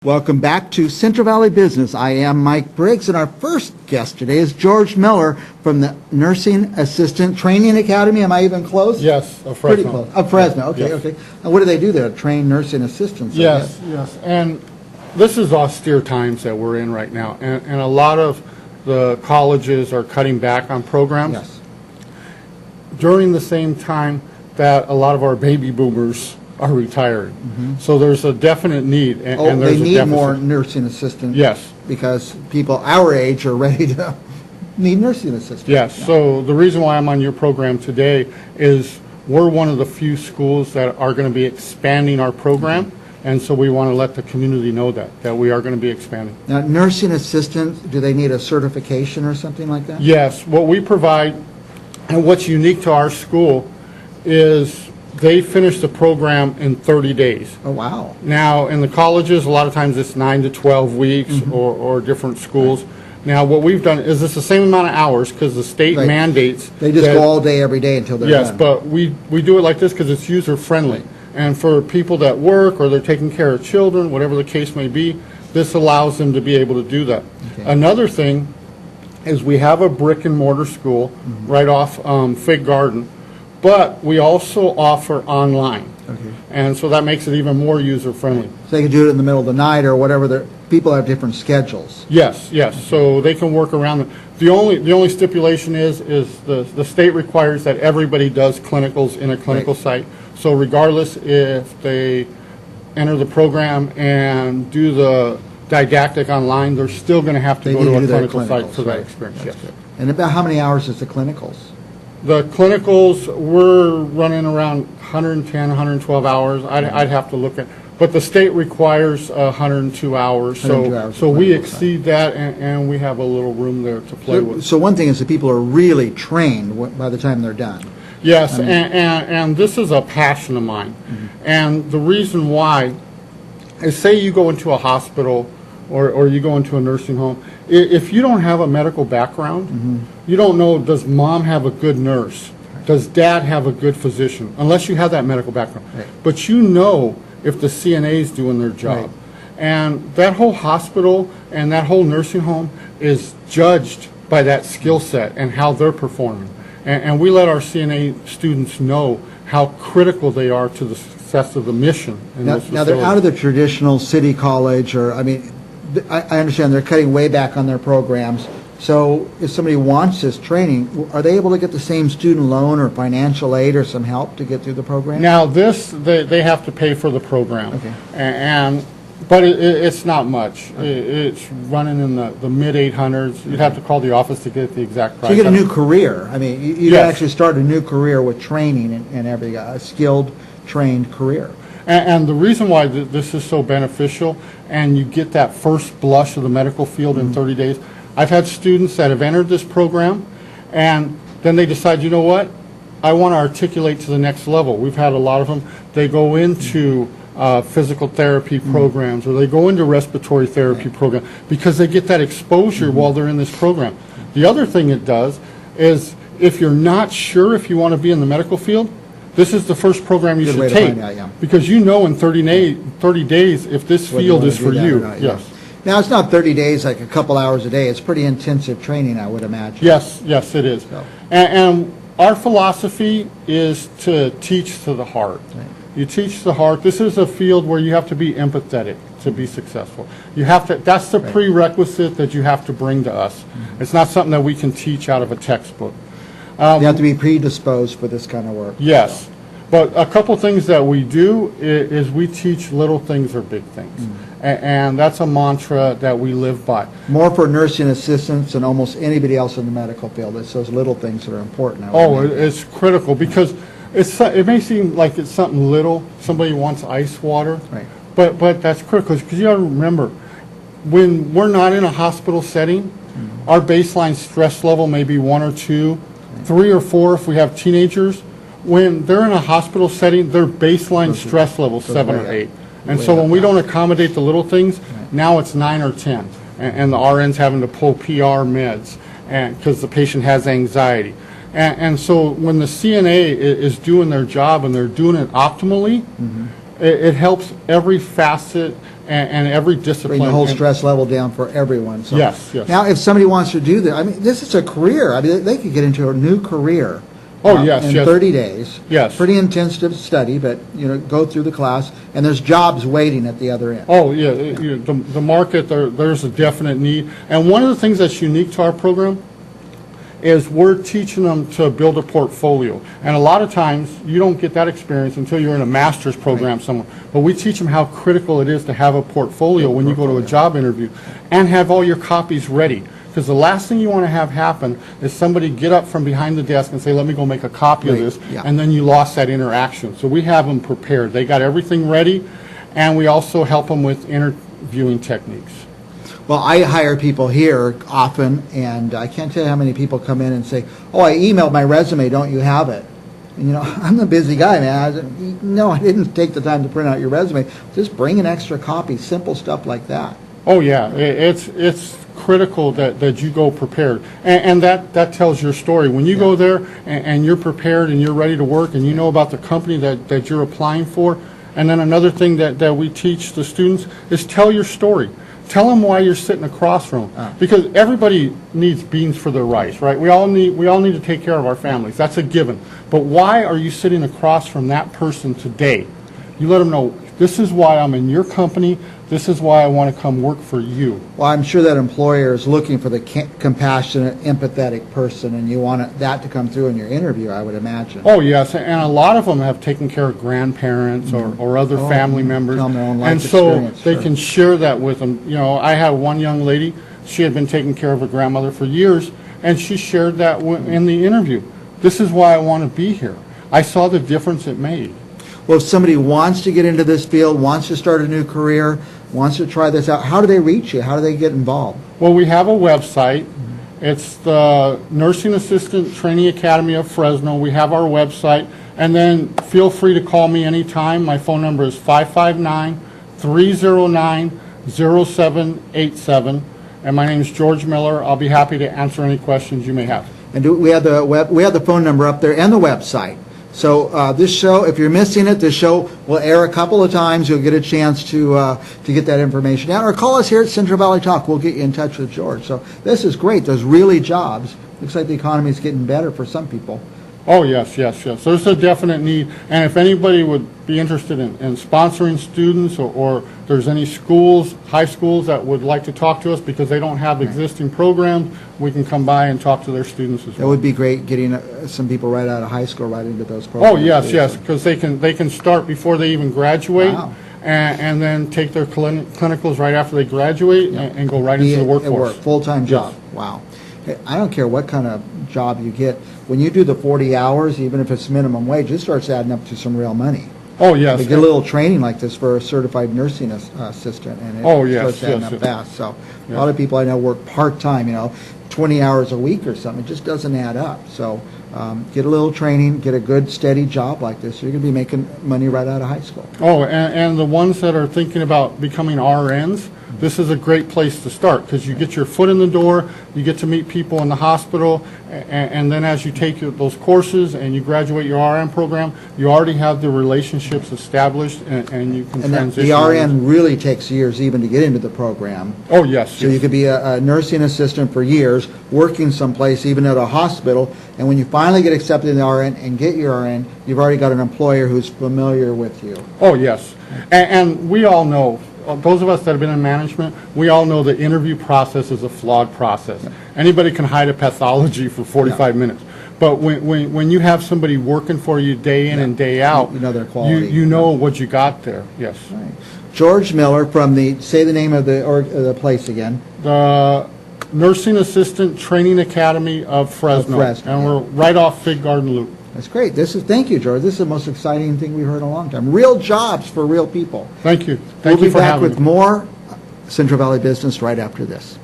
Welcome back to Central Valley Business. I am Mike Briggs, and our first guest today is George Miller from the Nursing Assistant Training Academy. Am I even close? Yes, of Fresno. Pretty close. Of Fresno, okay, Yes. okay. And what do they do there? Train nursing assistants? I Yes, guess? yes. And this is austere times that we're in right now. And a lot of the colleges are cutting back on programs. Yes. During the same time that a lot of our baby boomers are retiring. So there's a definite need. And, Oh, and they there's a need deficit. more nursing assistants? Yes. Because people our age are ready to need nursing assistants? Yes. Yeah. So the reason why I'm on your program today is we're one of the few schools that are going to be expanding our program. And so we want to let the community know that we are going to be expanding. Now, nursing assistants, do they need a certification or something like that? Yes, what we provide, and what's unique to our school, is they finish the program in 30 days. Oh, wow. Now, in the colleges, a lot of times it's 9 to 12 weeks or different schools. Now, what we've done is it's the same amount of hours because the state Right. mandates. They just that- go all day, every day until they're Yes, done? but we do it like this because it's user-friendly. And for people that work or they're taking care of children, whatever the case may be, this allows them to be able to do that. Okay. Another thing is we have a brick-and-mortar school right off Fig Garden, but we also offer online. Okay. And so that makes it even more user-friendly. So they can do it in the middle of the night or whatever. People have different schedules. Yes, yes, so they can work around it. The only stipulation is the state requires that everybody does clinicals in a clinical site. So regardless if they enter the program and do the didactic online, they're still going to have to They go need to to a do their clinical site clinicals, for that right. experience, That's yes. good. And about how many hours is the clinicals? The clinicals, we're running around 110, 112 hours. I'd have to look at, but the state requires 102 hours. 102 hours So of we clinical exceed that, and we have a little room there to play with. So one thing is that people are really trained by the time they're done. Yes, and this is a passion of mine. And the reason why is, say you go into a hospital or you go into a nursing home, if you don't have a medical background, you don't know, does mom have a good nurse? Does dad have a good physician? Unless you have that medical background. Right. But you know if the CNA is doing their job. Right. And that whole hospital and that whole nursing home is judged by that skill set and how they're performing. And we let our CNA students know how critical they are to the success of the mission in Now, this now they're facility. out of the traditional city college, or, I mean, I understand they're cutting way back on their programs. So if somebody wants this training, are they able to get the same student loan or financial aid or some help to get through the program? Now, this, they have to pay for the program. Okay. But it's not much. It's running in the mid-800s. You'd have to call the office to get the exact price. So you get a new career. I mean, you Yes. actually start a new career with training and every skilled, trained career. And the reason why this is so beneficial, and you get that first blush of the medical field in 30 days, I've had students that have entered this program, and then they decide, you know what, I want to articulate to the next level. We've had a lot of them. They go into physical therapy programs, or they go into respiratory therapy program, because they get that exposure while they're in this program. The other thing it does is, if you're not sure if you want to be in the medical field, this is the first program you Good way should to take, find out, yeah. because you know in 30 days if this Whether you field wanna is do for that or you. not, yeah. Yes. Now, it's not 30 days, like a couple hours a day. It's pretty intensive training, I would imagine. Yes, yes, it is. So- And our philosophy is to teach to the heart. Right. You teach the heart. This is a field where you have to be empathetic to be successful. You have to. That's the prerequisite that you have to bring to us. It's not something that we can teach out of a textbook. You have to be predisposed for this kind of work. Yes, but a couple things that we do is we teach little things are big things. And that's a mantra that we live by. More for nursing assistants than almost anybody else in the medical field. It's those little things that are important. I would Oh, imagine. it's critical, because it may seem like it's something little. Somebody wants ice water. Right. But that's critical, because you got to remember, when we're not in a hospital setting, our baseline stress level may be 1 or 2, 3 or 4 if we have teenagers. When they're in a hospital setting, their baseline stress level is 7 or way 8. And way so when up, we yeah. don't accommodate the little things, now it's 9 or 10. And the RN's having to pull PR meds because the patient has anxiety. And so when the CNA is doing their job and they're doing it optimally, it helps every facet and every discipline. Bring the whole and- stress level down for everyone. So Yes, yes. Now, if somebody wants to do that, I mean, this is a career. I mean, they could get into a new career. Oh, yes, in yes. 30 days. Yes. Pretty intensive study, but, go through the class, and there's jobs waiting at the other end. Oh, yeah, the market, there's a definite need. And one of the things that's unique to our program is we're teaching them to build a portfolio. And a lot of times, you don't get that experience until you're in a master's program somewhere. But we teach them how critical it is to have a portfolio when you go to a job interview and have all your copies ready. Because the last thing you want to have happen is somebody get up from behind the desk and say, let me go make a copy of Right, this, yeah. and then you lost that interaction. So we have them prepared. They got everything ready, and we also help them with interviewing techniques. Well, I hire people here often, and I can't tell you how many people come in and say, oh, I emailed my resume, don't you have it? And, I'm a busy guy, man. No, I didn't take the time to print out your resume. Just bring an extra copy, simple stuff like that. Oh, yeah, it's critical that you go prepared. And that tells your story. When you go there and you're prepared and you're ready to work and you know about the company that you're applying for, and then another thing that we teach the students is tell your story. Tell them why you're sitting across from them. Because everybody needs beans for their rice, right? We all need to take care of our families. That's a given. But why are you sitting across from that person today? You let them know, this is why I'm in your company. This is why I want to come work for you. Well, I'm sure that employer is looking for the compassionate, empathetic person, and you want that to come through in your interview, I would imagine. Oh, yes, and a lot of them have taken care of grandparents or other family members. Tell them their own life and so experience, they sure. can share that with them. I have one young lady, she had been taking care of her grandmother for years, and she shared that in the interview. This is why I want to be here. I saw the difference it made. Well, if somebody wants to get into this field, wants to start a new career, wants to try this out, how do they reach you? How do they get involved? Well, we have a website. It's the Nursing Assistant Training Academy of Fresno. We have our website. And then feel free to call me anytime. My phone number is 559-309-0787. And my name is George Miller. I'll be happy to answer any questions you may have. And we have the phone number up there and the website. So this show, if you're missing it, this show will air a couple of times. You'll get a chance to get that information out. Or call us here at Central Valley Talk. We'll get you in touch with George. So this is great. There's really jobs. Looks like the economy is getting better for some people. Oh, yes. There's a definite need. And if anybody would be interested in sponsoring students or there's any schools, high schools that would like to talk to us because they don't have existing programs, we can come by and talk to their students as That well. would be great, getting some people right out of high school right into those programs. Oh, yes, because they can start before they even graduate. Wow. And then take their clinicals right after they graduate and go right into the workforce. Full-time job. Wow. Hey, I don't care what kind of job you get. When you do the 40 hours, even if it's minimum wage, it starts adding up to some real money. Oh, yes. They get a little training like this for a certified nursing assistant, and it starts adding up fast. So a lot of people I know work part-time, 20 hours a week or something. It just doesn't add up. So get a little training, get a good, steady job like this. You're going to be making money right out of high school. Oh, and the ones that are thinking about becoming RNs, this is a great place to start because you get your foot in the door, you get to meet people in the hospital, and then as you take those courses and you graduate your RN program, you already have the relationships established and you can And transition. the RN really takes years even to get into the program. Oh, yes. So you could be a nursing assistant for years, working someplace, even at a hospital, and when you finally get accepted in the RN and get your RN, you've already got an employer who's familiar with you. Oh, yes. And we all know, those of us that have been in management, we all know the interview process is a flawed process. Anybody can hide a pathology for 45 minutes. But when you have somebody working for you day in and day out, You know their quality. you know what you got there, yes. Right. George Miller from say the name of the place again. The Nursing Assistant Training Academy of Fresno. And we're right off Fig Garden Loop. That's great. Thank you, George. This is the most exciting thing we've heard in a long time. Real jobs for real people. Thank you. We'll Thank be you for back having with me. more Central Valley Business right after this.